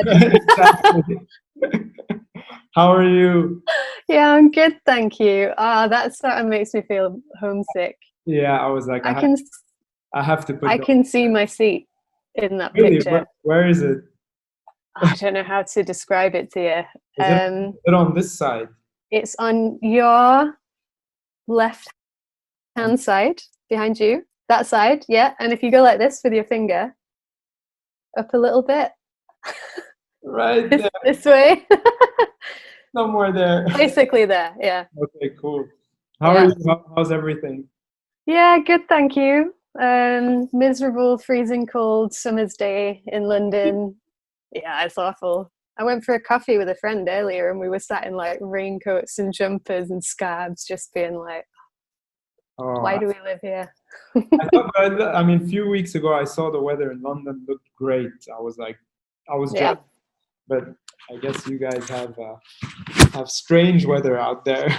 Exactly. How are you? Yeah, I'm good, thank you. That sort of makes me feel homesick. Yeah, I was like, I can I have to put I that. can see my seat in that Really? picture. Where is it? I don't know how to describe it to you. Is it on this side? It's on your left-hand side, behind you. That side, yeah. And if you go like this with your finger, up a little bit. Right there. This way. Somewhere there. Basically there, yeah. Okay, cool. How are you? How's everything? Yeah, good, thank you. Miserable, freezing cold summer's day in London. Yeah, it's awful. I went for a coffee with a friend earlier and we were sat in like raincoats and jumpers and scarves, just being like, why do we live here? I mean, a few weeks ago, I saw the weather in London looked great. I was jealous. But I guess you guys have strange weather out there.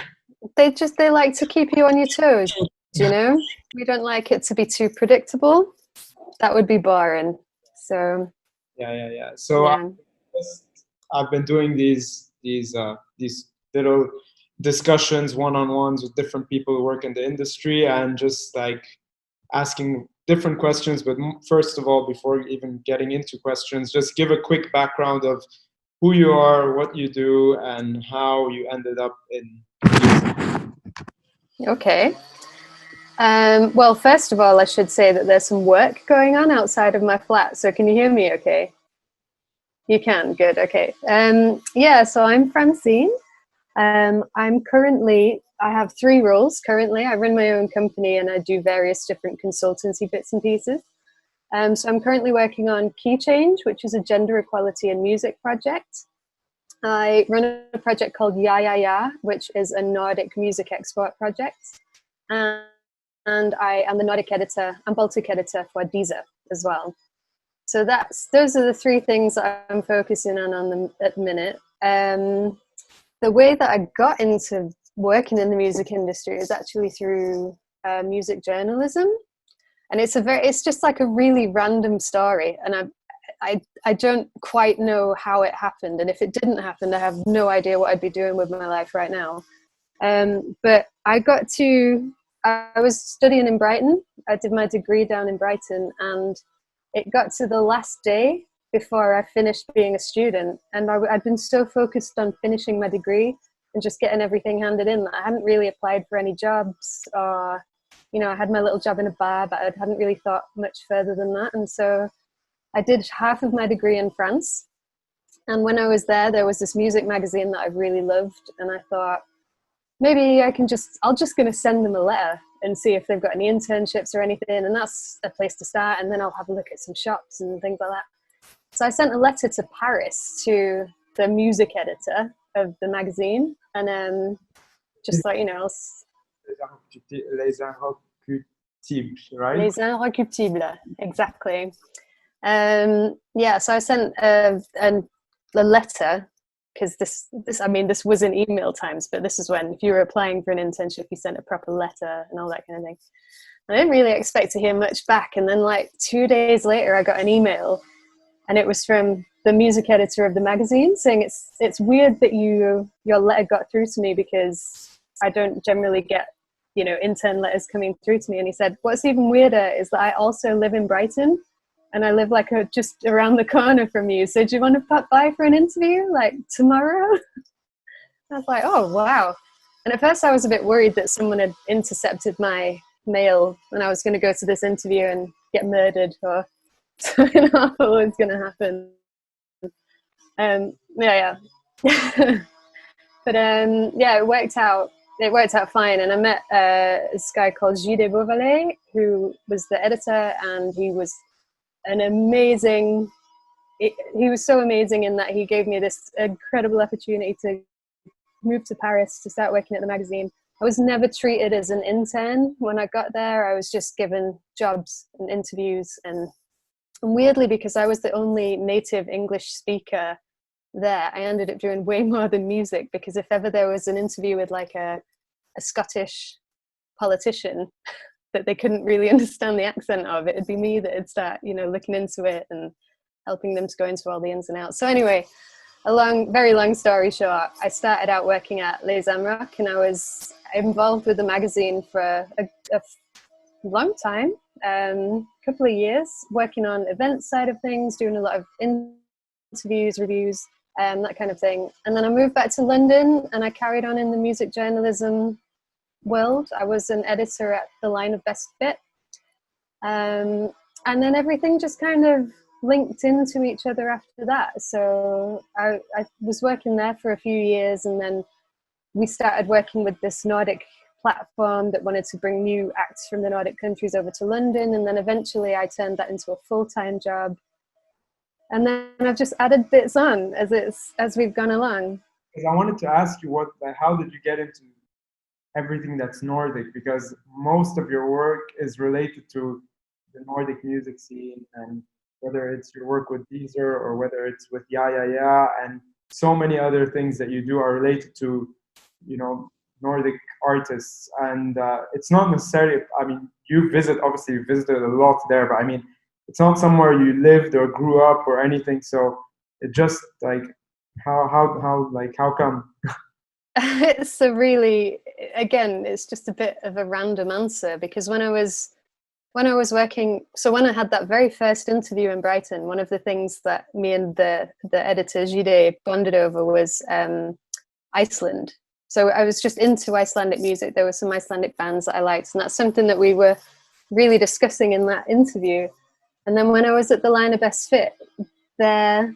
They like to keep you on your toes, you know? We don't like it to be too predictable. That would be boring. So yeah. So yeah. I've been doing these little discussions, one-on-ones with different people who work in the industry, and just like asking different questions. But first of all, before even getting into questions, just give a quick background of who you are, what you do, and how you ended up in music. Okay. Well, first of all, I should say that there's some work going on outside of my flat. So can you hear me okay? You can, good, okay. Yeah, so I'm Francine. I have 3 roles currently. I run my own company and I do various different consultancy bits and pieces. So I'm currently working on Keychange, which is a gender equality in music project. I run a project called Ja, which is a Nordic music export project. And I am the Nordic editor and Baltic editor for Deezer as well. So those are the 3 things that I'm focusing on at the minute. The way that I got into working in the music industry is actually through music journalism, and it's just like a really random story, and I don't quite know how it happened, and if it didn't happen, I have no idea what I'd be doing with my life right now. But I was studying in Brighton. I did my degree down in Brighton, and it got to the last day before I finished being a student, and I'd been so focused on finishing my degree and just getting everything handed in that I hadn't really applied for any jobs, or, you know, I had my little job in a bar, but I hadn't really thought much further than that. And so I did half of my degree in France, and when I was there was this music magazine that I really loved, and I thought, maybe I'll just going to send them a letter and see if they've got any internships or anything, and that's a place to start, and then I'll have a look at some shops and things like that. So I sent a letter to Paris to the music editor of the magazine, and just like, you know, Les Inrecuptibles, right? Les Inrecuptibles, exactly. Yeah, so I sent a letter, because this was in email times, but this is when, if you were applying for an internship, you sent a proper letter and all that kind of thing. I didn't really expect to hear much back, and then like 2 days later I got an email, and it was from the music editor of the magazine saying it's weird that your letter got through to me, because I don't generally get, you know, intern letters coming through to me. And he said, what's even weirder is that I also live in Brighton, and I live like just around the corner from you. So do you want to pop by for an interview like tomorrow? I was like, oh, wow. And at first I was a bit worried that someone had intercepted my mail and I was going to go to this interview and get murdered, or something awful was going to happen. Yeah. But yeah, it worked out fine. And I met this guy called Gilles de Beauvalet, who was the editor, and he was he was so amazing in that he gave me this incredible opportunity to move to Paris to start working at the magazine. I was never treated as an intern when I got there. I was just given jobs and interviews, and weirdly, because I was the only native English speaker there, I ended up doing way more than music, because if ever there was an interview with like a Scottish politician that they couldn't really understand the accent of, it'd be me that would start, you know, looking into it and helping them to go into all the ins and outs. So anyway, very long story short, I started out working at Les Amrock, and I was involved with the magazine for a long time, couple of years, working on event side of things, doing a lot of interviews, reviews, that kind of thing. And then I moved back to London, and I carried on in the music journalism world. I was an editor at the line of Best Fit. And then everything just kind of linked into each other after that. So I was working there for a few years, and then we started working with this Nordic platform that wanted to bring new acts from the Nordic countries over to London. And then eventually I turned that into a full-time job. And then I've just added bits on as we've gone along. Because I wanted to ask you how did you get into everything that's Nordic? Because most of your work is related to the Nordic music scene, and whether it's your work with Deezer or whether it's with Ya Ya Ya, and so many other things that you do are related to, Nordic artists. And it's not necessarily, I mean, obviously you visited a lot there, but I mean, it's not somewhere you lived or grew up or anything. So it just like, how come? It's it's just a bit of a random answer, because when I was working, so when I had that very first interview in Brighton, one of the things that me and the editor Jide bonded over was Iceland. So I was just into Icelandic music. There were some Icelandic bands that I liked, and that's something that we were really discussing in that interview. And then when I was at the line of Best Fit, their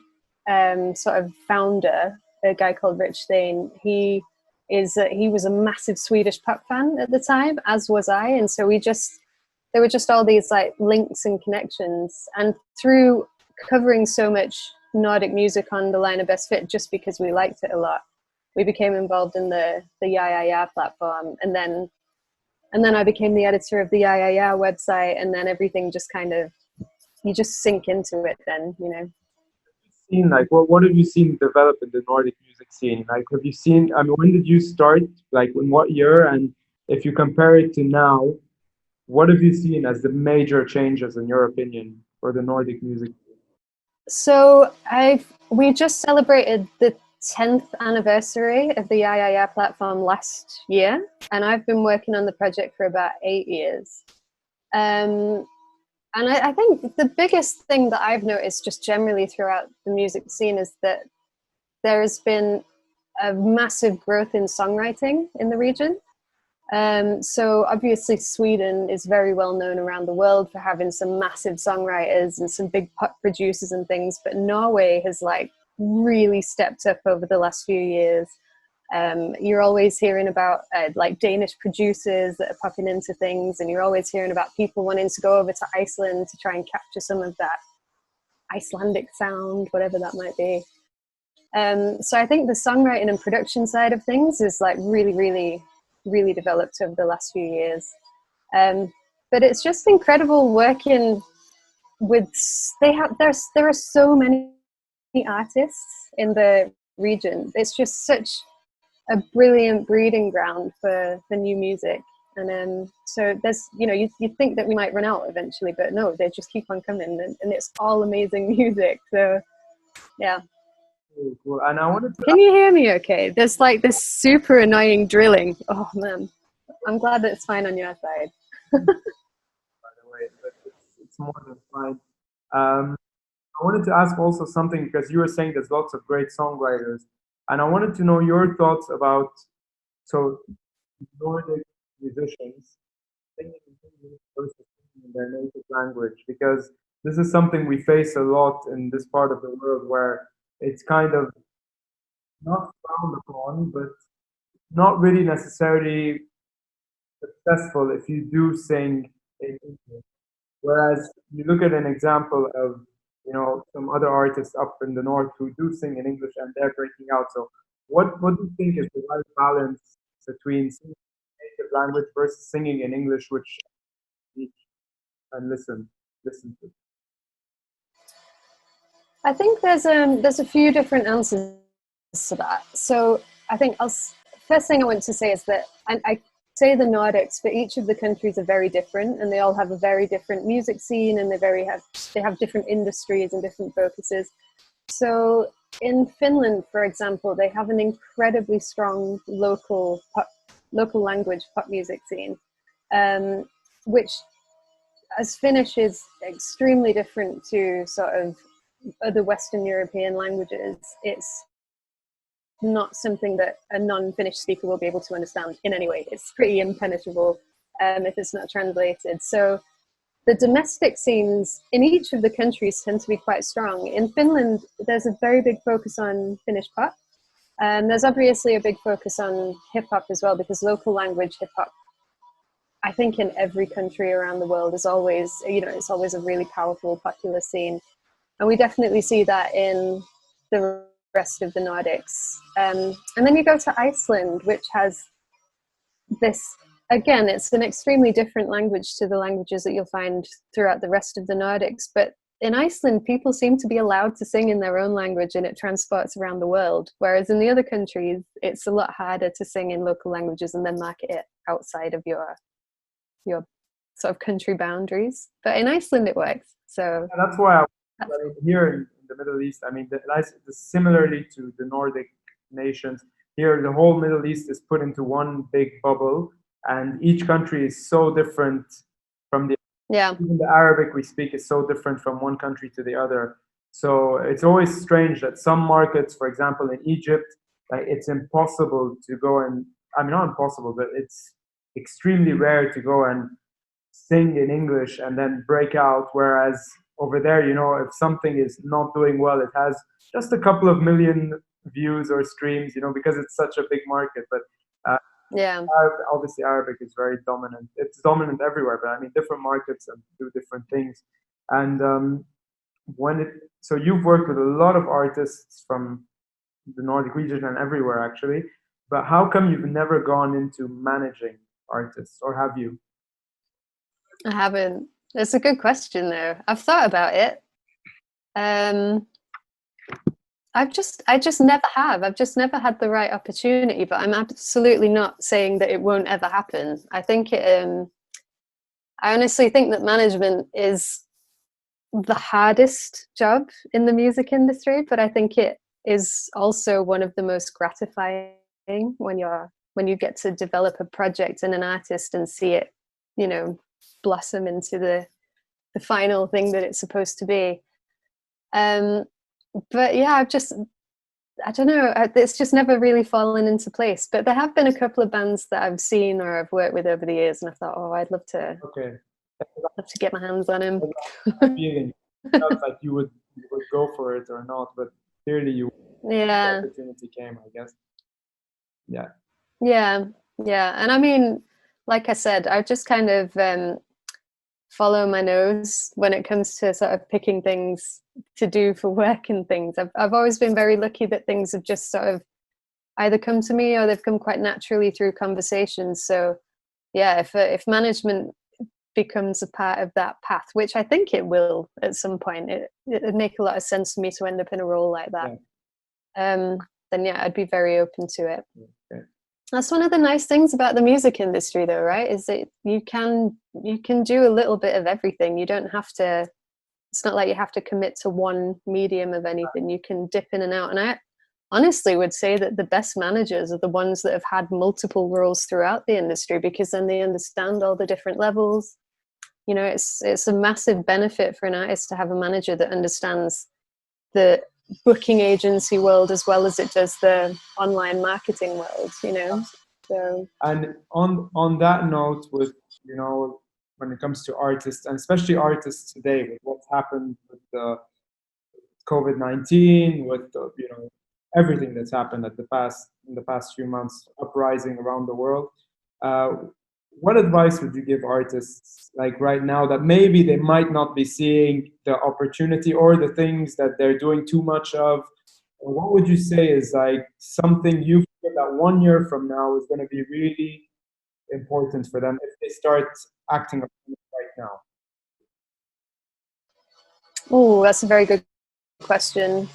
sort of founder, a guy called Rich Thane, he was a massive Swedish pop fan at the time, as was I. And so there were just all these like links and connections. And through covering so much Nordic music on the line of Best Fit, just because we liked it a lot, we became involved in the Ya Ya Ya platform. And then I became the editor of the Ya Ya Ya website, and then everything just kind of, you just sink into it then, Seen, like, what have you seen develop in the Nordic music scene? Like, have you seen, I mean, when did you start? Like, in what year? And if you compare it to now, what have you seen as the major changes, in your opinion, for the Nordic music scene? So we just celebrated the 10th anniversary of the Ya Ya Ya platform last year, and I've been working on the project for about 8 years. And I think the biggest thing that I've noticed just generally throughout the music scene is that there has been a massive growth in songwriting in the region. So obviously Sweden is very well known around the world for having some massive songwriters and some big pop producers and things, but Norway has like really stepped up over the last few years. You're always hearing about like Danish producers that are popping into things, and you're always hearing about people wanting to go over to Iceland to try and capture some of that Icelandic sound, whatever that might be. So I think the songwriting and production side of things is like really, really, really developed over the last few years. But it's just incredible working with, there are so many artists in the region. It's just such a brilliant breeding ground for new music. And so there's, you think that we might run out eventually, but no, they just keep on coming, and it's all amazing music. So yeah. Really cool. And I wanted to, can you hear me okay? There's like this super annoying drilling. Oh man, I'm glad that it's fine on your side. By the way, but it's more than fine. I wanted to ask also something, because you were saying there's lots of great songwriters, and I wanted to know your thoughts about, so, Nordic musicians singing in English versus singing in their native language, because this is something we face a lot in this part of the world, where it's kind of not frowned upon, but not really necessarily successful if you do sing in English. Whereas you look at an example of, some other artists up in the north who do sing in English and they're breaking out. So what do you think is the right balance between singing in native language versus singing in English, which you can listen to? I think there's a few different answers to that. So I think first thing I want to say is that I say the Nordics, but each of the countries are very different, and they all have a very different music scene, and they have different industries and different focuses. So in Finland, for example, they have an incredibly strong local language pop music scene, which as Finnish is extremely different to sort of other Western European languages. It's not something that a non-Finnish speaker will be able to understand in any way. It's pretty impenetrable if it's not translated. So the domestic scenes in each of the countries tend to be quite strong. In Finland, there's a very big focus on Finnish pop. There's obviously a big focus on hip hop as well, because local language hip hop, I think in every country around the world is always, it's always a really powerful, popular scene. And we definitely see that in the rest of the Nordics. And then you go to Iceland, which has this, again, it's an extremely different language to the languages that you'll find throughout the rest of the Nordics. But in Iceland, people seem to be allowed to sing in their own language, and it transports around the world. Whereas in the other countries, it's a lot harder to sing in local languages and then market it outside of your sort of country boundaries. But in Iceland, it works. So and that's why here in the Middle East, I mean, similarly to the Nordic nations, here the whole Middle East is put into one big bubble, and each country is so different from the even the Arabic we speak is so different from one country to the other. So it's always strange that some markets, for example, in Egypt, like it's impossible to go and, I mean, not impossible, but it's extremely rare to go and sing in English and then break out. Whereas over there, if something is not doing well, it has just a couple of million views or streams, because it's such a big market. But obviously Arabic is very dominant. It's dominant everywhere, but I mean, different markets do different things. And so you've worked with a lot of artists from the Nordic region and everywhere actually, but how come you've never gone into managing artists, or have you? I haven't. That's a good question though. I've thought about it. I just never have. I've just never had the right opportunity, but I'm absolutely not saying that it won't ever happen. I think I honestly think that management is the hardest job in the music industry, but I think it is also one of the most gratifying when you get to develop a project and an artist and see it, blossom into the final thing that it's supposed to be. But yeah, I don't know, it's just never really fallen into place. But there have been a couple of bands that I've seen or I've worked with over the years, and I thought, I'd love to get my hands on him. Feeling felt like you would go for it or not, but clearly the opportunity came, I guess. Yeah, and I mean, like I said, I just kind of follow my nose when it comes to sort of picking things to do for work and things. I've always been very lucky that things have just sort of either come to me or they've come quite naturally through conversations. So yeah, if management becomes a part of that path, which I think it will at some point, it'd make a lot of sense for me to end up in a role like that. Then yeah, I'd be very open to it. Okay. That's one of the nice things about the music industry though, right? Is that you can do a little bit of everything. You don't have to, it's not like you have to commit to one medium of anything. You can dip in and out. And I honestly would say that the best managers are the ones that have had multiple roles throughout the industry, because then they understand all the different levels. It's a massive benefit for an artist to have a manager that understands the booking agency world as well as it does the online marketing world, So. And on that note, with when it comes to artists, and especially artists today, with what's happened with the COVID-19, with the, everything that's happened in the past few months, uprising around the world, what advice would you give artists like right now that maybe they might not be seeing the opportunity or the things that they're doing too much of? What would you say is like something you feel that 1 year from now is going to be really important for them if they start acting on it right now? Oh, that's a very good question.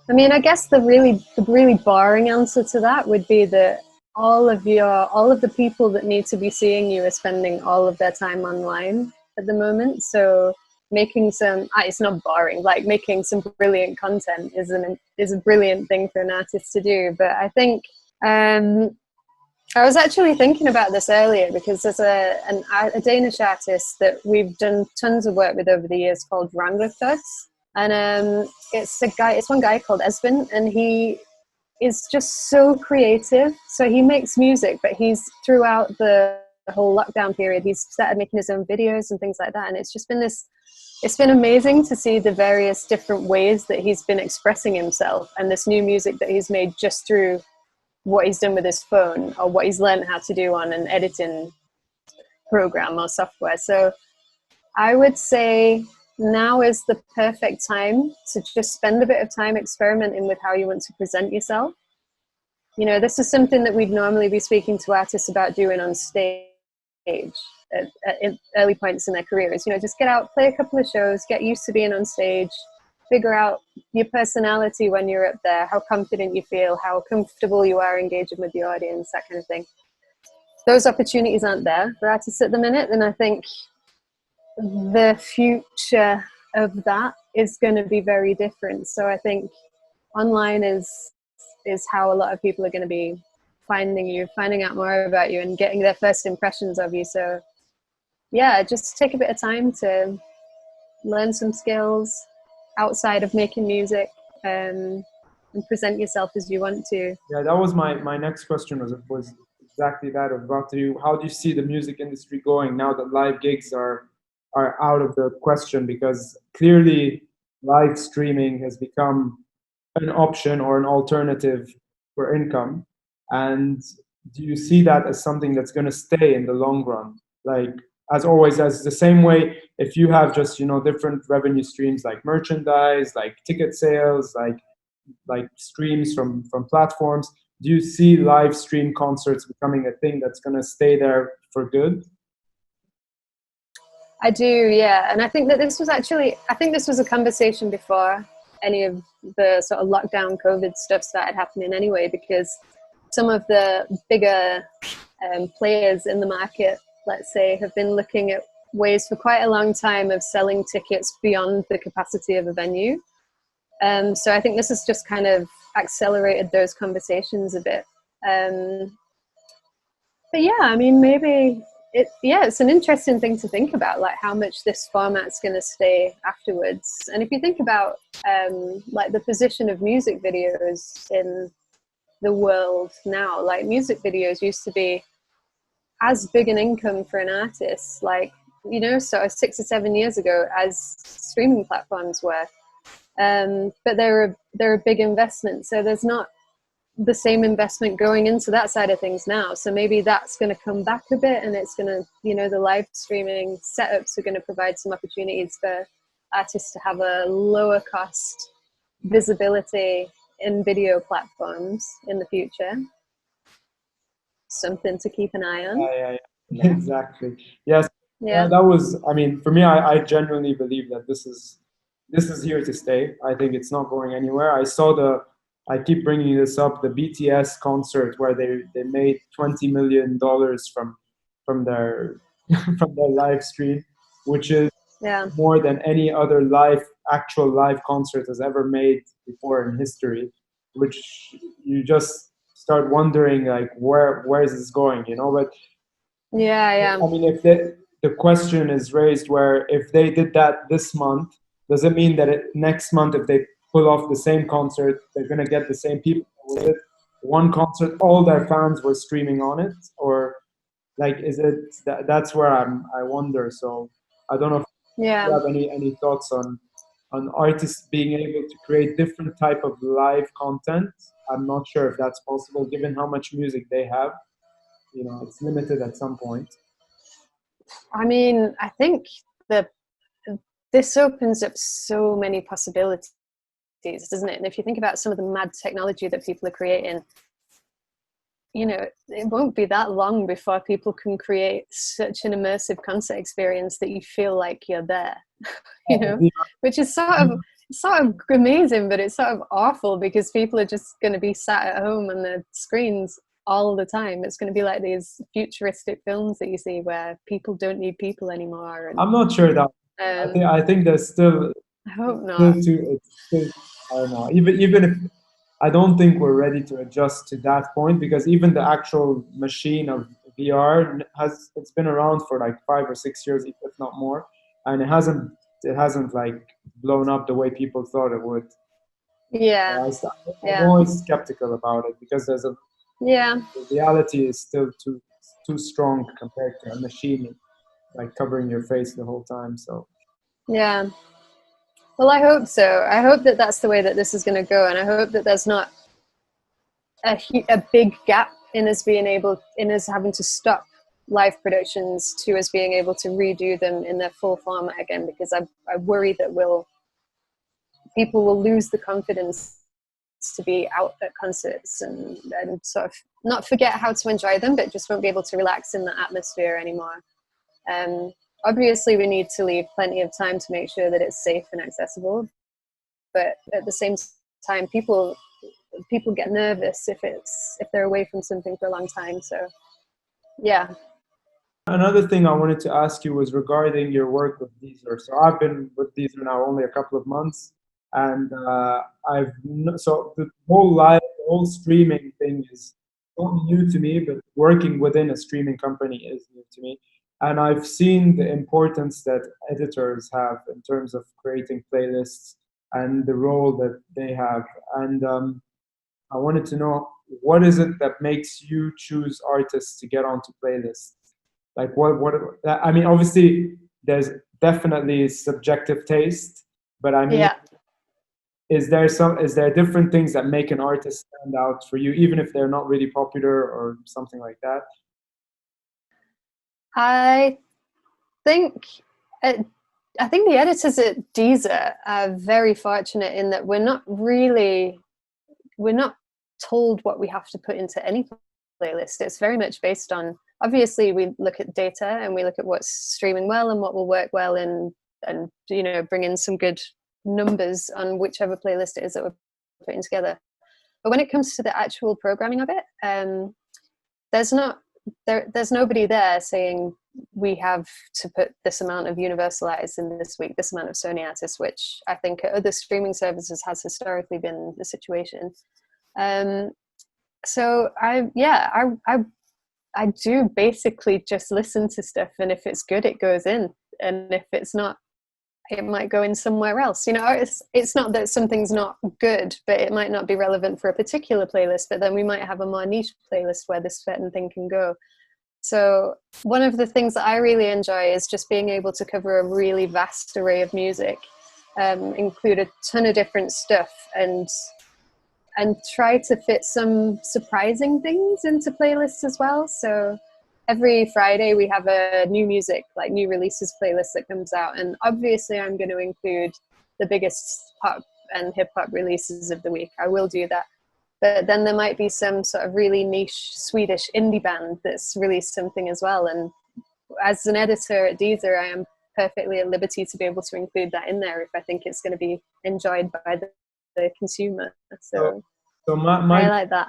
I mean, I guess the really boring answer to that would be that all of the people that need to be seeing you are spending all of their time online at the moment. So making some, it's not boring, like making some brilliant content is a brilliant thing for an artist to do. But I think I was actually thinking about this earlier because there's a Danish artist that we've done tons of work with over the years called Ranglefus. And it's one guy called Esben, and he is just so creative. So he makes music, but he's throughout the whole lockdown period, he's started making his own videos and things like that. And it's just been it's been amazing to see the various different ways that he's been expressing himself, and this new music that he's made just through what he's done with his phone, or what he's learned how to do on an editing program or software. So I would say now is the perfect time to just spend a bit of time experimenting with how you want to present yourself. You know, this is something that we'd normally be speaking to artists about doing on stage at early points in their careers. You know, just get out, play a couple of shows, get used to being on stage, figure out your personality when you're up there, how confident you feel, how comfortable you are engaging with the audience, that kind of thing. Those opportunities aren't there for artists at the minute, and I think the future of that is going to be very different. So I think online is how a lot of people are going to be finding you, finding out more about you, and getting their first impressions of you. So yeah, just take a bit of time to learn some skills outside of making music, and present yourself as you want to. Yeah, that was my next question was exactly that. How do you see the music industry going now that live gigs are out of the question? Because clearly live streaming has become an option or an alternative for income. And do you see that as something that's going to stay in the long run? Like, as always, as the same way, if you have just, different revenue streams like merchandise, like ticket sales, like streams from platforms, do you see live stream concerts becoming a thing that's going to stay there for good? I do, yeah. And I think that this was a conversation before any of the sort of lockdown COVID stuff started happening anyway, because some of the bigger players in the market, let's say, have been looking at ways for quite a long time of selling tickets beyond the capacity of a venue. So I think this has just kind of accelerated those conversations a bit. But yeah, I mean, maybe it's an interesting thing to think about, like how much this format's going to stay afterwards. And if you think about like the position of music videos in the world now, like music videos used to be as big an income for an artist, like, sort of 6 or 7 years ago as streaming platforms were. But they're a big investment, so there's not the same investment going into that side of things now. So maybe that's going to come back a bit, and it's going to, the live streaming setups are going to provide some opportunities for artists to have a lower cost visibility in video platforms in the future. Something to keep an eye on. Yeah. Exactly. Yes. Yeah. That was, I mean, for me, I genuinely believe that this is here to stay. I think it's not going anywhere. I keep bringing this up, the BTS concert where they made $20 million from their from their live stream, which is more than any other actual live concert has ever made before in history, which you just start wondering, like, where is this going, But yeah. I mean, if the question is raised where if they did that this month, does it mean that next month, if they pull off the same concert, they're going to get the same people? Was it one concert, all their fans were streaming on it? Or like, is it that's where I wonder. So I don't know if you have any thoughts on artists being able to create different type of live content. I'm not sure if that's possible given how much music they have. It's limited at some point. I mean, I think this opens up so many possibilities, doesn't it? And if you think about some of the mad technology that people are creating, it won't be that long before people can create such an immersive concert experience that you feel like you're there, which is sort of amazing, but it's sort of awful because people are just going to be sat at home on their screens all the time. It's going to be like these futuristic films that you see where people don't need people anymore. And, I'm not sure that. I think there's still I hope still not. it's still, I don't know. Even if I don't think we're ready to adjust to that point, because even the actual machine of VR it's been around for like 5 or 6 years, if not more, and it hasn't like blown up the way people thought it would. Yeah. I'm always skeptical about it because the reality is still too strong compared to a machine like covering your face the whole time. So Yeah. Well, I hope so. I hope that that's the way that this is going to go, and I hope that there's not a big gap in us having to stop live productions to us being able to redo them in their full format again, because I worry that people will lose the confidence to be out at concerts and sort of not forget how to enjoy them, but just won't be able to relax in the atmosphere anymore. Obviously, we need to leave plenty of time to make sure that it's safe and accessible, but at the same time, people get nervous if they're away from something for a long time. So, yeah. another thing I wanted to ask you was regarding your work with Deezer. So I've been with Deezer now only a couple of months, and so the whole streaming thing is not new to me, but working within a streaming company is new to me. And I've seen the importance that editors have in terms of creating playlists and the role that they have. And I wanted to know, what is it that makes you choose artists to get onto playlists? Like what I mean, obviously there's definitely subjective taste, but I mean, is there different things that make an artist stand out for you, even if they're not really popular or something like that? I think the editors at Deezer are very fortunate in that we're not told what we have to put into any playlist. It's very much based on, obviously we look at data and we look at what's streaming well and what will work well, and bring in some good numbers on whichever playlist it is that we're putting together. But when it comes to the actual programming of it, there's nobody there saying we have to put this amount of Universalized in this week, this amount of Sony artists, which I think at other streaming services has historically been the situation. So I do basically just listen to stuff, and if it's good, it goes in, and if it's not, it might go in somewhere else. It's not that something's not good, but it might not be relevant for a particular playlist, but then we might have a more niche playlist where this certain thing can go. So one of the things that I really enjoy is just being able to cover a really vast array of music, include a ton of different stuff, and try to fit some surprising things into playlists as well. So every Friday we have a new music, like new releases playlist that comes out, and obviously I'm going to include the biggest pop and hip hop releases of the week. I will do that. But then there might be some sort of really niche Swedish indie band that's released something as well. And as an editor at Deezer, I am perfectly at liberty to be able to include that in there if I think it's going to be enjoyed by the consumer. So I like that.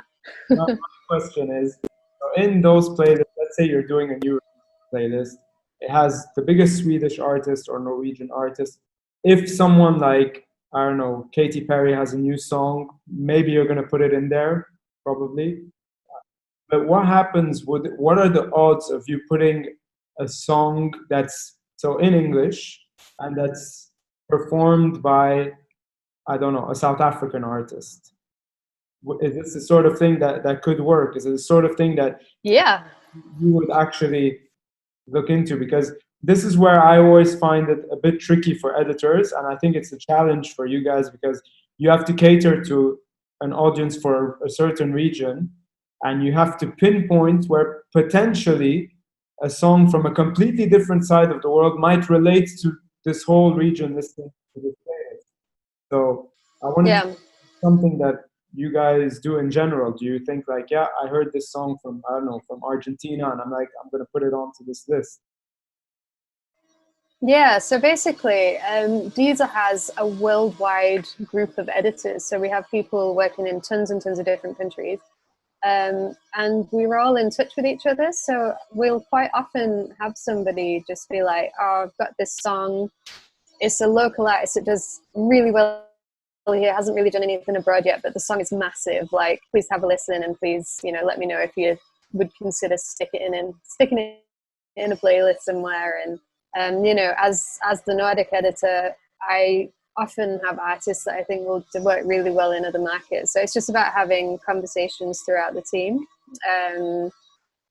My question is, so in those playlists, let's say you're doing a new playlist, it has the biggest Swedish artist or Norwegian artist. If someone like, I don't know, Katy Perry has a new song, maybe you're going to put it in there, probably. But what are the odds of you putting a song that's so in English and that's performed by, I don't know, a South African artist? Is this the sort of thing that could work? Is it the sort of thing that you would actually look into? Because this is where I always find it a bit tricky for editors, and I think it's a challenge for you guys because you have to cater to an audience for a certain region, and you have to pinpoint where potentially a song from a completely different side of the world might relate to this whole region listening to this playlist. So I wanted to something that you guys do in general. Do you think like, yeah, I heard this song from, I don't know, from Argentina, and I'm like, I'm going to put it onto this list? Yeah, so basically, Deezer has a worldwide group of editors. So we have people working in tons and tons of different countries. And we were all in touch with each other. So we'll quite often have somebody just be like, oh, I've got this song. It's a local artist. It does really well here. Hasn't really done anything abroad yet, but the song is massive. Like, please have a listen, and please, let me know if you would consider sticking it in a playlist somewhere. And as the Nordic editor, I often have artists that I think will work really well in other markets. So it's just about having conversations throughout the team.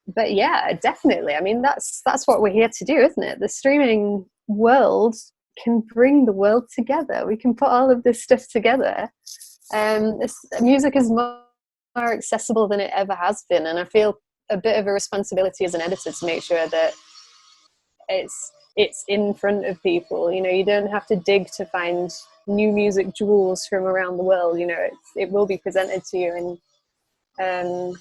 But yeah, definitely. I mean, that's what we're here to do, isn't it? The streaming world can bring the world together. We can put all of this stuff together. Music is more accessible than it ever has been, and I feel a bit of a responsibility as an editor to make sure that it's in front of people. You don't have to dig to find new music jewels from around the world. It will be presented to you. And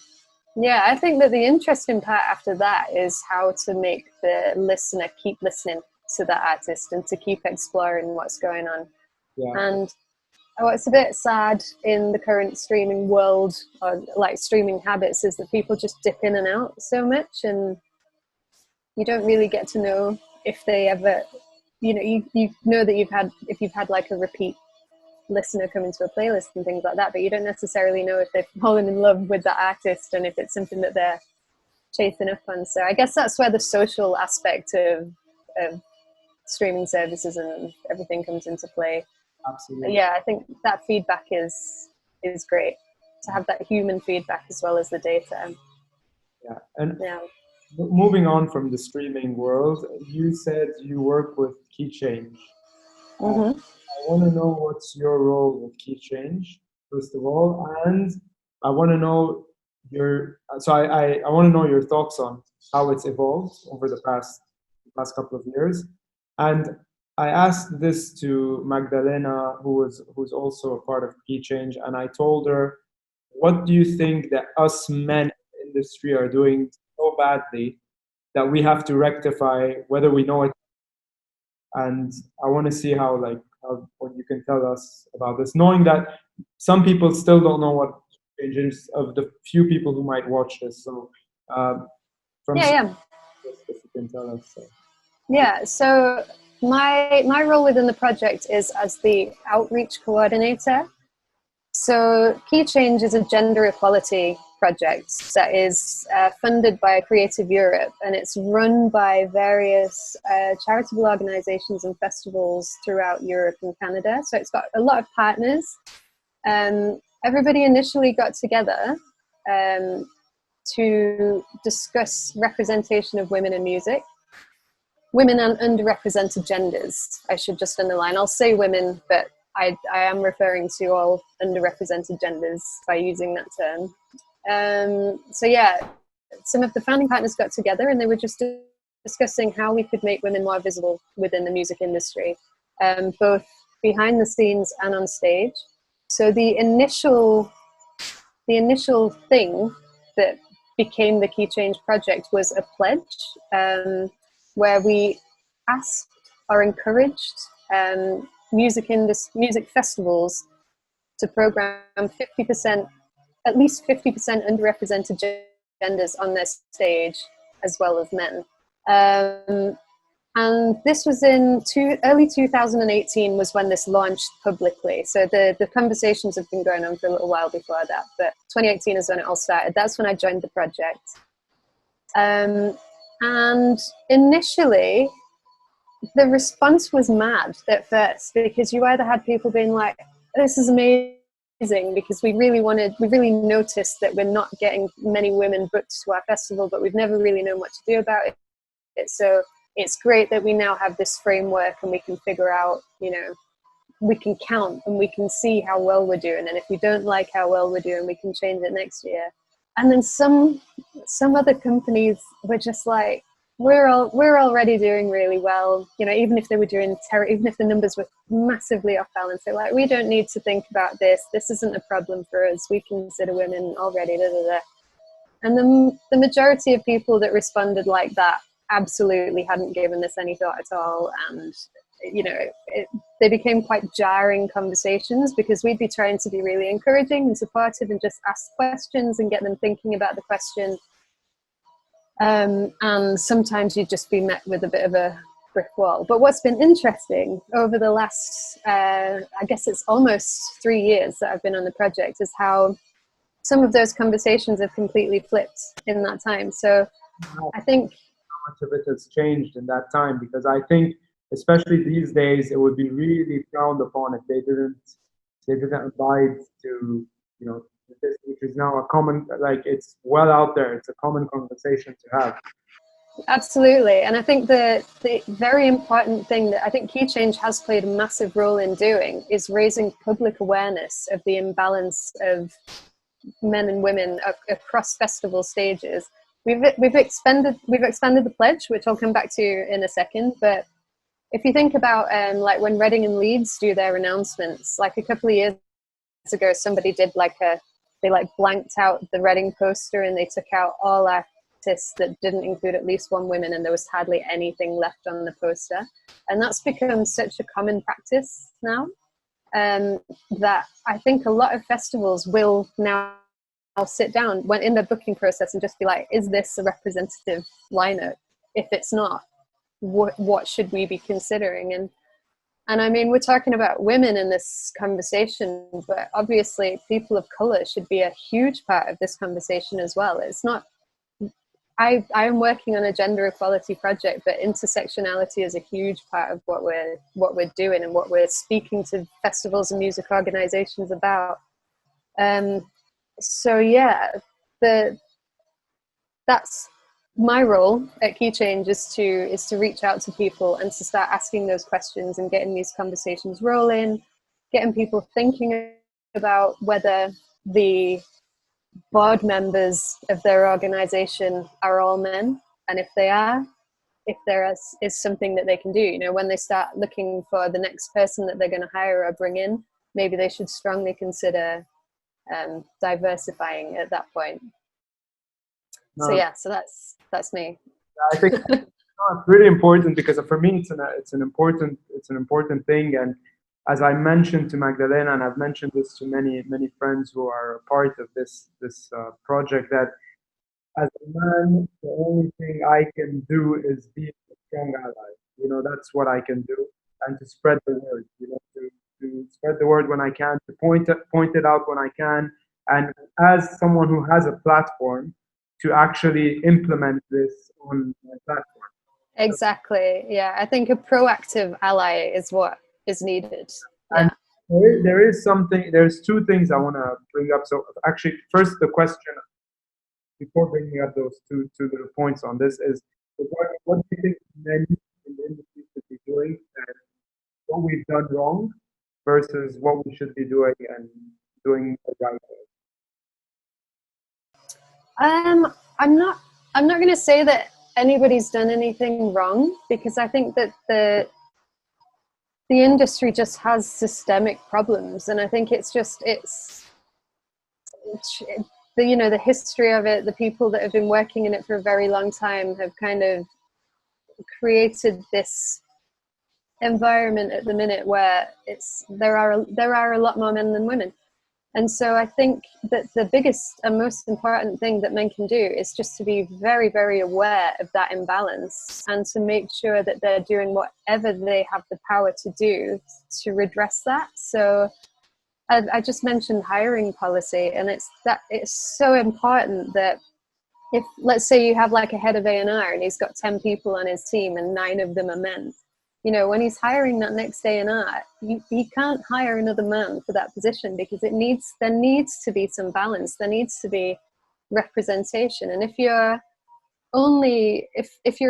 yeah, I think that the interesting part after that is how to make the listener keep listening to that artist and to keep exploring what's going on. Yeah. And what's a bit sad in the current streaming world, or like streaming habits, is that people just dip in and out so much, and you don't really get to know if they ever, you know that if you've had like a repeat listener come into a playlist and things like that, but you don't necessarily know if they've fallen in love with the artist and if it's something that they're chasing up on. So I guess that's where the social aspect of streaming services and everything comes into play. Absolutely. But yeah, I think that feedback is great, to have that human feedback as well as the data. Yeah. And yeah. Moving on from the streaming world, you said you work with Keychange. Mm-hmm. I want to know what's your role with Keychange, first of all, and I want to know I want to know your thoughts on how it's evolved over the past couple of years. And I asked this to Magdalena, who's also a part of Keychange, and I told her, what do you think that us men in the industry are doing so badly that we have to rectify, whether we know it? And I want to see how what you can tell us about this, knowing that some people still don't know what changes, of the few people who might watch this. So if you can tell us. Yeah, so my role within the project is as the outreach coordinator. So Keychange is a gender equality project that is funded by Creative Europe, and it's run by various charitable organizations and festivals throughout Europe and Canada. So it's got a lot of partners. Everybody initially got together to discuss representation of women in music. Women and underrepresented genders, I should just underline. I'll say women, but I am referring to all underrepresented genders by using that term. So yeah, some of the founding partners got together and they were just discussing how we could make women more visible within the music industry, both behind the scenes and on stage. So the initial thing that became the Keychange project was a pledge, where we asked or encouraged music festivals to program at least 50% underrepresented genders on their stage, as well as men. And this was in early 2018 was when this launched publicly. So the conversations have been going on for a little while before that, but 2018 is when it all started. That's when I joined the project. And initially, the response was mad at first, because you either had people being like, this is amazing, because we really noticed that we're not getting many women booked to our festival, but we've never really known what to do about it. So it's great that we now have this framework and we can figure out, we can count and we can see how well we're doing. And if we don't like how well we're doing, we can change it next year. And then some other companies were just like, we're already doing really well, even if they were doing even if the numbers were massively off balance, they're like, we don't need to think about this. This isn't a problem for us. We consider women already. Da, da, da. And the majority of people that responded like that absolutely hadn't given this any thought at all, and they became quite jarring conversations, because we'd be trying to be really encouraging and supportive and just ask questions and get them thinking about the question. And sometimes you'd just be met with a bit of a brick wall. But what's been interesting over the last, I guess it's almost 3 years that I've been on the project, is how some of those conversations have completely flipped in that time. So I think how much of it has changed in that time, because I think, especially these days, it would be really frowned upon if they didn't abide to, this, which is now a common, like, it's well out there. It's a common conversation to have. Absolutely. And I think the very important thing that I think Keychange has played a massive role in doing is raising public awareness of the imbalance of men and women across festival stages. We've expanded the pledge, which I'll come back to in a second. But if you think about like when Reading and Leeds do their announcements, like a couple of years ago, somebody did they blanked out the Reading poster and they took out all artists that didn't include at least one woman, and there was hardly anything left on the poster. And that's become such a common practice now, that I think a lot of festivals will now sit down when in the booking process and just be like, is this a representative lineup? If it's not, what should we be considering? And I mean, we're talking about women in this conversation, but obviously people of color should be a huge part of this conversation as well. It's not, I'm working on a gender equality project, but intersectionality is a huge part of what we're doing and what we're speaking to festivals and music organizations about. So yeah, that's my role at Keychange, is to reach out to people and to start asking those questions and getting these conversations rolling, getting people thinking about whether the board members of their organization are all men, and if there is something that they can do. When they start looking for the next person that they're going to hire or bring in, maybe they should strongly consider diversifying at that point. So yeah, so that's me. I think it's really important, because for me it's an important thing. And as I mentioned to Magdalena, and I've mentioned this to many friends who are a part of this project, that as a man, the only thing I can do is be a strong ally. That's what I can do, and to spread the word. To spread the word when I can, to point it out when I can, and as someone who has a platform, to actually implement this on my platform. Exactly. Yeah, I think a proactive ally is what is needed. Yeah. And there's two things I want to bring up. So actually, first, the question before bringing up those two little points on this is, what do you think men in the industry should be doing, and what we've done wrong versus what we should be doing and doing the right way? I'm not going to say that anybody's done anything wrong, because I think that the industry just has systemic problems, and I think it's the history of it. The people that have been working in it for a very long time have kind of created this environment at the minute where there are a lot more men than women. And so I think that the biggest and most important thing that men can do is just to be very, very aware of that imbalance, and to make sure that they're doing whatever they have the power to do to redress that. So I just mentioned hiring policy, and it's so important that if, let's say, you have like a head of A&R and he's got 10 people on his team and 9 of them are men, when he's hiring that next A&R, he can't hire another man for that position, because there needs to be some balance. There needs to be representation. And if your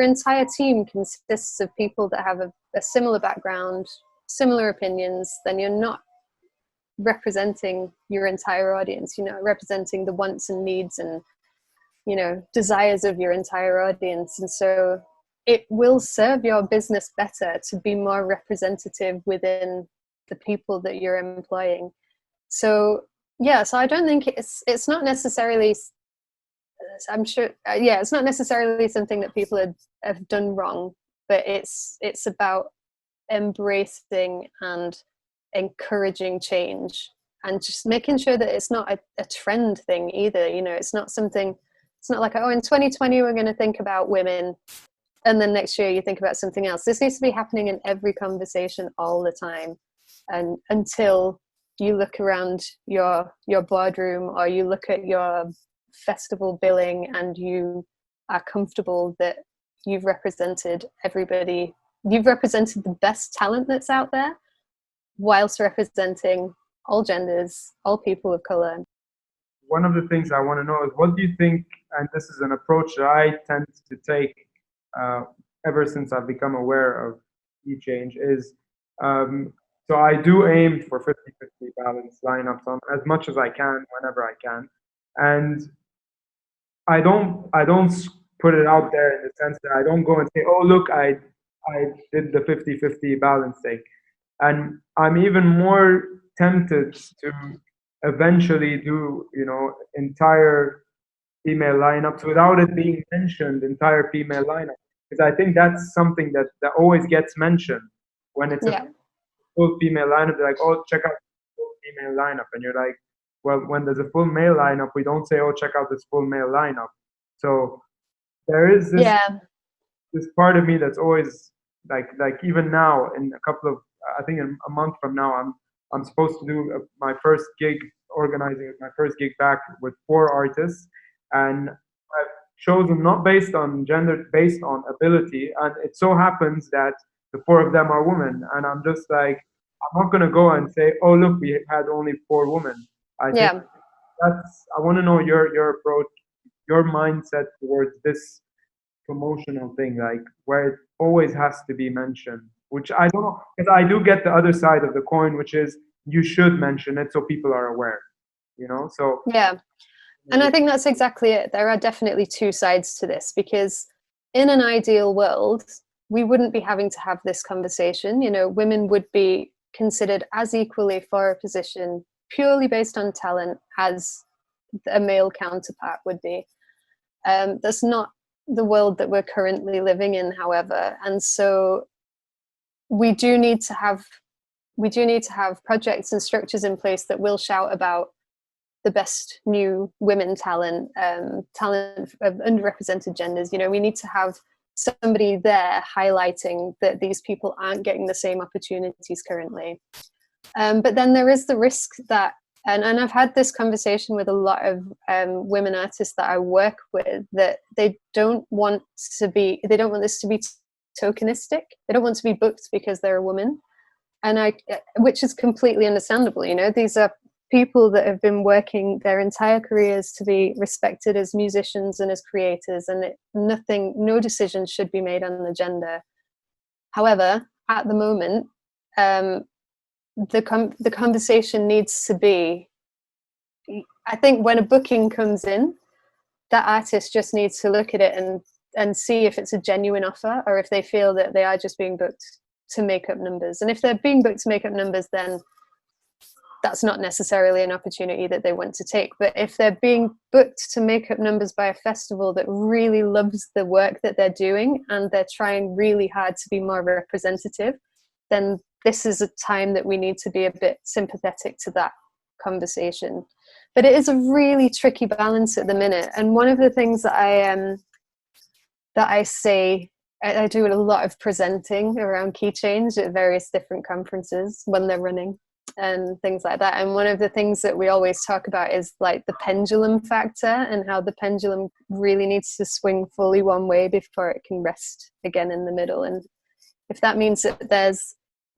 entire team consists of people that have a similar background, similar opinions, then you're not representing your entire audience. You're not representing the wants and needs and desires of your entire audience. And so it will serve your business better to be more representative within the people that you're employing. So yeah, so I don't think it's not necessarily, I'm sure, it's not necessarily something that people have done wrong, but it's about embracing and encouraging change, and just making sure that it's not a trend thing either. You know, it's not like, oh, in 2020 we're going to think about women, and then next year you think about something else. This needs to be happening in every conversation all the time, and until you look around your boardroom, or you look at your festival billing and you are comfortable that you've represented everybody, you've represented the best talent that's out there, whilst representing all genders, all people of color. One of the things I want to know is, what do you think, and this is an approach that I tend to take ever since I've become aware of Keychange, is so I do aim for 50-50 balance lineups on as much as I can, whenever I can. And I don't put it out there in the sense that I don't go and say, oh, look, I did the 50-50 balance thing. And I'm even more tempted to eventually do, you know, entire female lineups without it being mentioned, entire female lineup. Because I think that's something that always gets mentioned when it's a full female lineup. They're like, oh, check out the full female lineup. And you're like, well, when there's a full male lineup, we don't say, oh, check out this full male lineup. So there is this part of me that's always like even now, in a couple of, I think in a month from now, I'm supposed to do my first gig, organizing my first gig back with 4 artists, and I've chosen not based on gender, based on ability, and it so happens that the 4 of them are women, and I'm just like, I'm not gonna go and say, oh look, we had only 4 women. I think I want to know your approach, your mindset towards this promotional thing, like where it always has to be mentioned, which I don't know, because I do get the other side of the coin, which is you should mention it so people are aware, you know. So and I think that's exactly it. There are definitely 2 sides to this, because in an ideal world we wouldn't be having to have this conversation. You know, women would be considered as equally for a position purely based on talent as a male counterpart would be. That's not the world that we're currently living in, however, and so we do need to have projects and structures in place that will shout about the best new women talent, talent of underrepresented genders. You know, we need to have somebody there highlighting that these people aren't getting the same opportunities currently. But then there is the risk that, and I've had this conversation with a lot of women artists that I work with, that they don't want this to be tokenistic. They don't want to be booked because they're a woman, and which is completely understandable. You know, these are people that have been working their entire careers to be respected as musicians and as creators, and no decision should be made on the gender. However, at the moment, the conversation needs to be, I think when a booking comes in, that artist just needs to look at it and see if it's a genuine offer, or if they feel that they are just being booked to make up numbers. And if they're being booked to make up numbers, then that's not necessarily an opportunity that they want to take. But if they're being booked to make up numbers by a festival that really loves the work that they're doing, and they're trying really hard to be more representative, then this is a time that we need to be a bit sympathetic to that conversation. But it is a really tricky balance at the minute. And one of the things that I say, I do a lot of presenting around Keychange at various different conferences when they're running and things like that. And one of the things that we always talk about is like the pendulum factor, and how the pendulum really needs to swing fully one way before it can rest again in the middle. And if that means that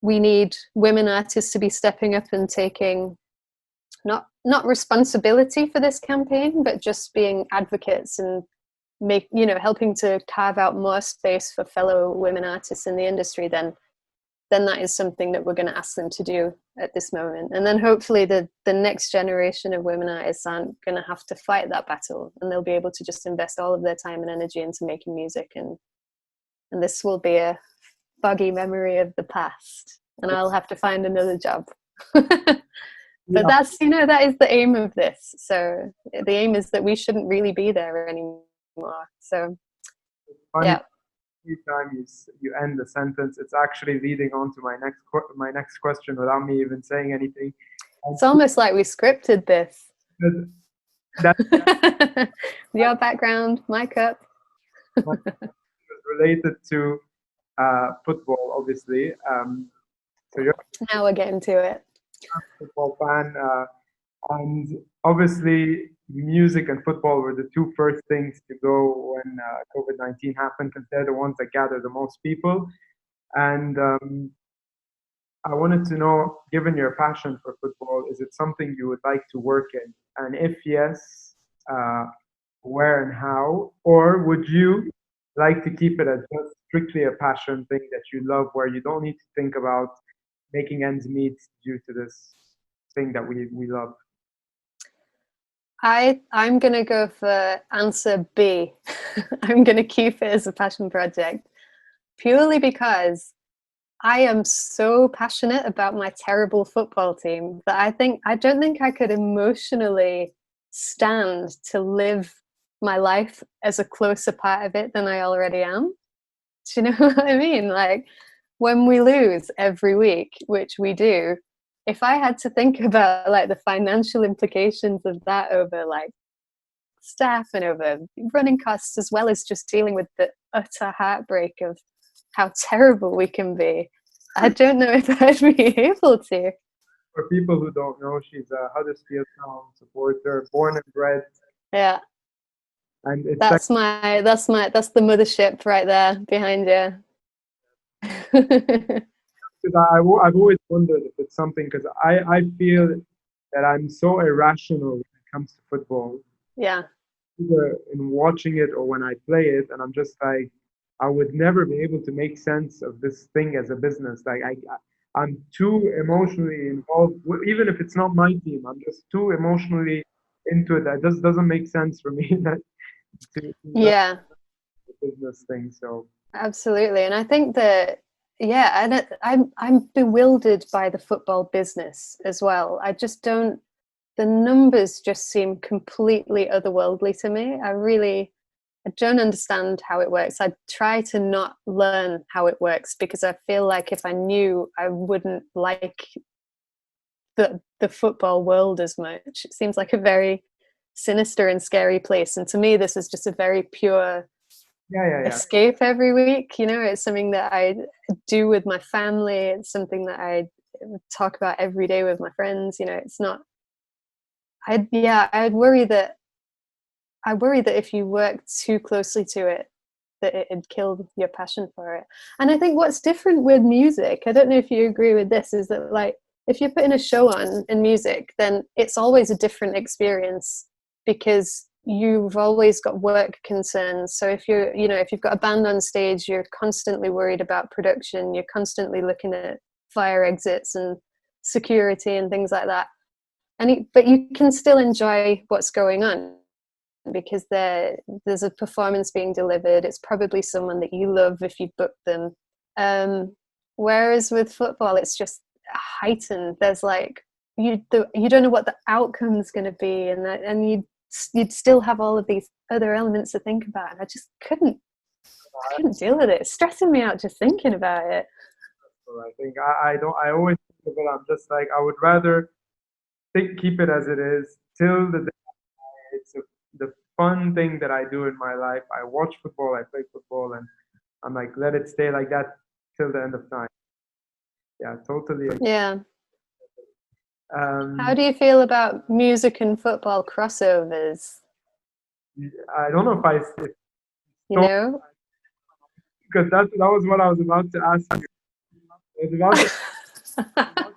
we need women artists to be stepping up and taking not responsibility for this campaign, but just being advocates and helping to carve out more space for fellow women artists in the industry, then that is something that we're going to ask them to do at this moment. And then hopefully the next generation of women artists aren't going to have to fight that battle, and they'll be able to just invest all of their time and energy into making music, and this will be a foggy memory of the past, and I'll have to find another job. But that's, that is the aim of this. So the aim is that we shouldn't really be there anymore. So, yeah. every time you end the sentence, it's actually leading on to my next question without me even saying anything. And It's almost like we scripted this. that Your background, my cup. was related to football, obviously. So you're Now we're getting to it. a football fan, and obviously music and football were the two first things to go when COVID-19 happened, because they're the ones that gather the most people. And I wanted to know, given your passion for football, is it something you would like to work in? And if yes, uh, where and how? Or would you like to keep it as just strictly a passion thing that you love, where you don't need to think about making ends meet due to this thing that we love? I'm gonna go for answer B. I'm gonna keep it as a passion project purely because I am so passionate about my terrible football team that I don't think I could emotionally stand to live my life as a closer part of it than I already am. Do you know what I mean? Like when we lose every week, which we do, if I had to think about like the financial implications of that over like staff and over running costs, as well as just dealing with the utter heartbreak of how terrible we can be, I don't know if I'd be able to. For people who don't know, she's a Huddersfield Town supporter, born and bred, Yeah, and it's that's the mothership right there behind you. because I've always wondered if it's something, because I feel that I'm so irrational when it comes to football, Yeah, either in watching it or when I play it, and I'm just like, I would never be able to make sense of this thing as a business. Like I'm too emotionally involved, even if it's not my team. I'm just too emotionally into it. That just doesn't make sense for me that to that's yeah, a business thing. So absolutely. And I think that, yeah, and I'm bewildered by the football business as well. I just don't. The numbers just seem completely otherworldly to me. I don't understand how it works. I try to not learn how it works because I feel like if I knew, I wouldn't like the football world as much. It seems like a very sinister and scary place. And to me, this is just a very pure yeah. escape every week. You know, it's something that I do with my family. It's something that I talk about every day with my friends. You know, it's not. I worry that if you work too closely to it, that it'd kill your passion for it. And I think what's different with music, I don't know if you agree with this, is that like if you're putting a show on in music, then it's always a different experience because you've always got work concerns. So if you've got a band on stage, you're constantly worried about production, you're constantly looking at fire exits and security and things like that. But you can still enjoy what's going on because there's a performance being delivered. It's probably someone that you love if you book them. Whereas with football, it's just heightened. There's like you don't know what the outcome's going to be, and you'd still have all of these other elements to think about. And I just couldn't deal with it. It's stressing me out just thinking about it. So I think I don't. I always think of it. I'm just like, I would rather keep it as it is till the day. The fun thing that I do in my life. I watch football, I play football, and I'm like, let it stay like that till the end of time. Yeah, totally. Yeah. How Um, do you feel about music and football crossovers? I don't know if You know? because that was what I was about to ask you. I was about to,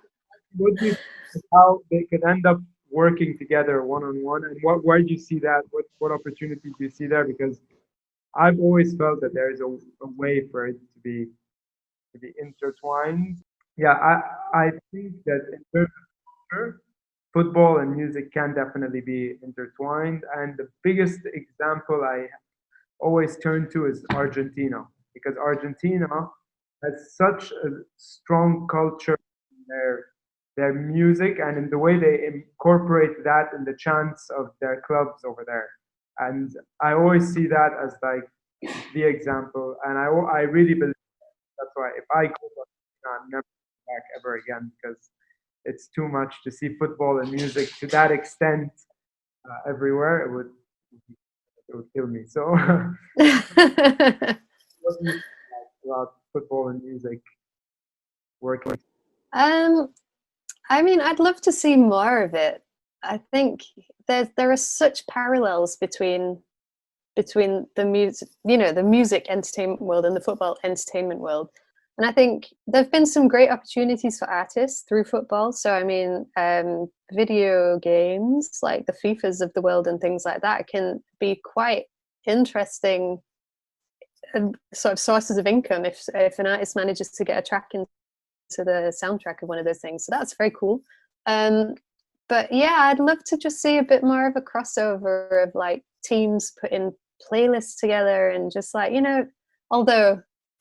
what do you think, how they could end up working together one on one, and where do you see that? What opportunities do you see there? Because I've always felt that there is a way for it to be intertwined. Yeah, I think that in terms of culture, football and music can definitely be intertwined. And the biggest example I always turn to is Argentina, because Argentina has such a strong culture in their music and in the way they incorporate that in the chants of their clubs over there. And I always see that as like the example, and I really believe that's why if I go to Argentina, I'm never back ever again, because it's too much to see football and music to that extent everywhere. It would kill me. So, what do you think about football and music working? I mean, I'd love to see more of it. I think there are such parallels between the music, the music entertainment world and the football entertainment world. And I think there've been some great opportunities for artists through football. So I mean, video games like the FIFAs of the world and things like that can be quite interesting sort of sources of income if an artist manages to get a track into the soundtrack of one of those things. So that's very cool. But yeah, I'd love to just see a bit more of a crossover of like teams putting playlists together and just like, although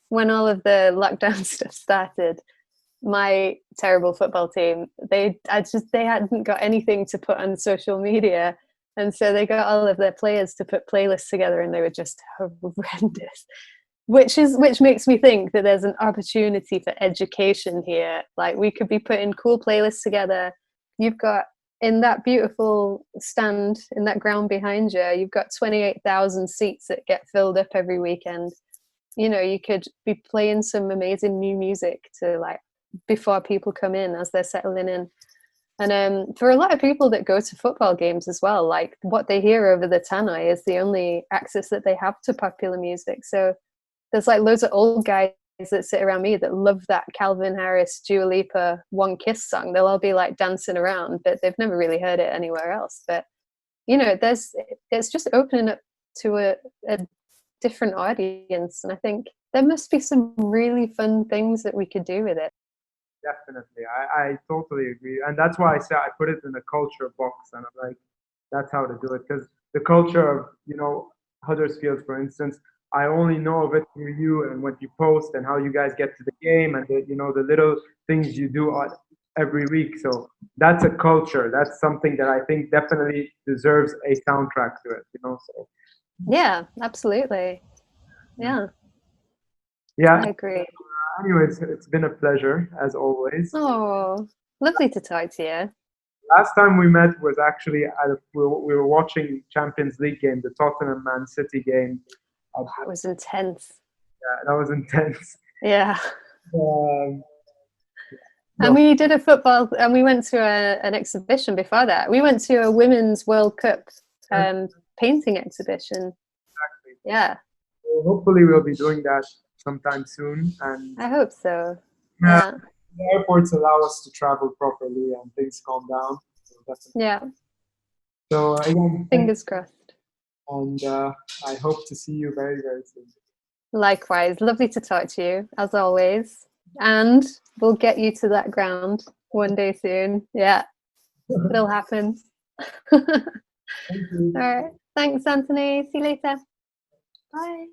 when all of the lockdown stuff started, my terrible football team, they hadn't got anything to put on social media, and so they got all of their players to put playlists together, and they were just horrendous, which makes me think that there's an opportunity for education here. Like, we could be putting cool playlists together. You've got, in that beautiful stand in that ground behind you, you've got 28,000 seats that get filled up every weekend. You could be playing some amazing new music to, like, before people come in, as they're settling in. And for a lot of people that go to football games as well, like, what they hear over the tannoy is the only access that they have to popular music. So there's like loads of old guys that sit around me that love that Calvin Harris, Dua Lipa, One Kiss song. They'll all be like dancing around, but they've never really heard it anywhere else. But it's just opening up to a different audience, and I think there must be some really fun things that we could do with it. Definitely, I totally agree, and that's why I say I put it in the culture box, and I'm like, that's how to do it, because the culture of Huddersfield, for instance, I only know of it through you and what you post and how you guys get to the game and the little things you do every week. So that's a culture. That's something that I think definitely deserves a soundtrack to it. So yeah, absolutely. Yeah, I agree. Anyways, it's been a pleasure as always. Oh, lovely to talk to you. Last time we met was actually we were watching Champions League game, the Tottenham Man City game. That was intense. Yeah, that was intense. Yeah. No. And we did a football, and we went to an exhibition before that. We went to a Women's World Cup painting exhibition. Exactly. Yeah. So hopefully we'll be doing that sometime soon. And I hope so. Yeah. The airports allow us to travel properly and things calm down. So definitely. Yeah. So again, fingers crossed. And I hope to see you very, very soon. Likewise. Lovely to talk to you, as always. And we'll get you to that ground one day soon. Yeah. It'll happen. Thank you. All right. Thanks, Anthony. See you later. Bye.